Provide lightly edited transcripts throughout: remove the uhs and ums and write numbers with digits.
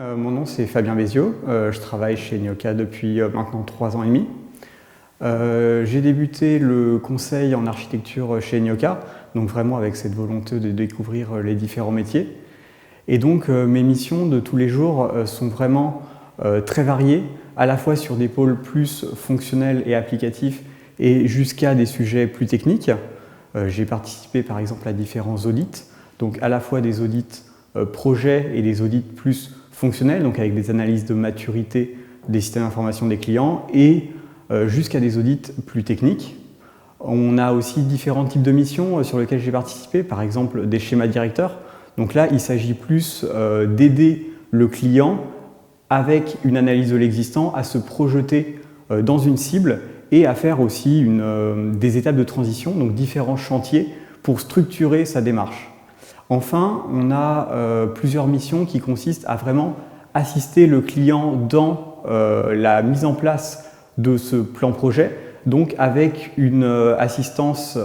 Mon nom c'est Fabien Béziot, je travaille chez Nioka depuis maintenant 3 ans et demi. J'ai débuté le conseil en architecture chez Nioka, donc vraiment avec cette volonté de découvrir les différents métiers. Et donc mes missions de tous les jours sont vraiment très variées, à la fois sur des pôles plus fonctionnels et applicatifs et jusqu'à des sujets plus techniques. J'ai participé par exemple à différents audits, donc à la fois des audits projets et des audits plus fonctionnels, donc avec des analyses de maturité des systèmes d'information des clients et jusqu'à des audits plus techniques. On a aussi différents types de missions sur lesquelles j'ai participé, par exemple des schémas directeurs. Donc là, il s'agit plus d'aider le client avec une analyse de l'existant à se projeter dans une cible et à faire aussi des étapes de transition, donc différents chantiers pour structurer sa démarche. Enfin, on a plusieurs missions qui consistent à vraiment assister le client dans la mise en place de ce plan projet, donc avec une assistance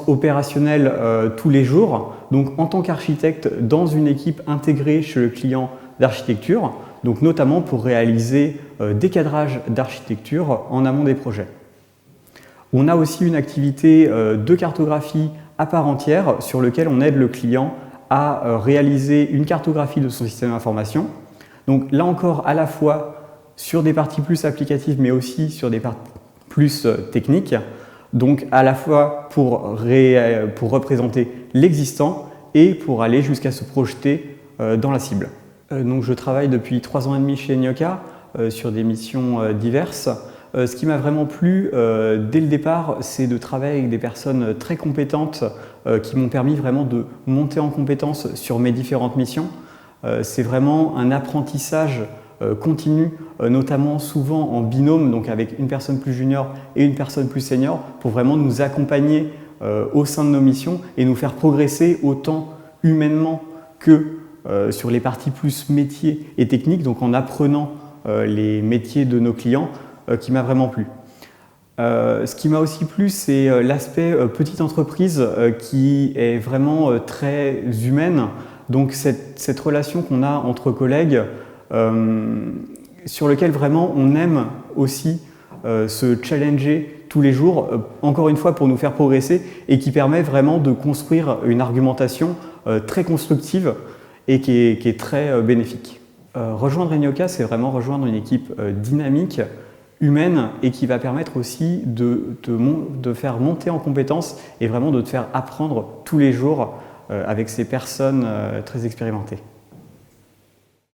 opérationnelle tous les jours, donc en tant qu'architecte dans une équipe intégrée chez le client d'architecture, donc notamment pour réaliser des cadrages d'architecture en amont des projets. On a aussi une activité de cartographie à part entière sur lequel on aide le client à réaliser une cartographie de son système d'information. Donc là encore, à la fois sur des parties plus applicatives, mais aussi sur des parties plus techniques. Donc à la fois pour représenter l'existant et pour aller jusqu'à se projeter dans la cible. Donc je travaille depuis 3 ans et demi chez Nioka sur des missions diverses. Ce qui m'a vraiment plu dès le départ, c'est de travailler avec des personnes très compétentes qui m'ont permis vraiment de monter en compétences sur mes différentes missions. C'est vraiment un apprentissage continu, notamment souvent en binôme, donc avec une personne plus junior et une personne plus senior, pour vraiment nous accompagner au sein de nos missions et nous faire progresser autant humainement que sur les parties plus métiers et techniques, donc en apprenant les métiers de nos clients, qui m'a vraiment plu. Ce qui m'a aussi plu, c'est l'aspect petite entreprise qui est vraiment très humaine. Donc cette relation qu'on a entre collègues, sur lequel vraiment on aime aussi se challenger tous les jours, encore une fois pour nous faire progresser et qui permet vraiment de construire une argumentation très constructive et qui est très bénéfique. Rejoindre Nioka, c'est vraiment rejoindre une équipe dynamique, humaine et qui va permettre aussi de faire monter en compétences et vraiment de te faire apprendre tous les jours avec ces personnes très expérimentées.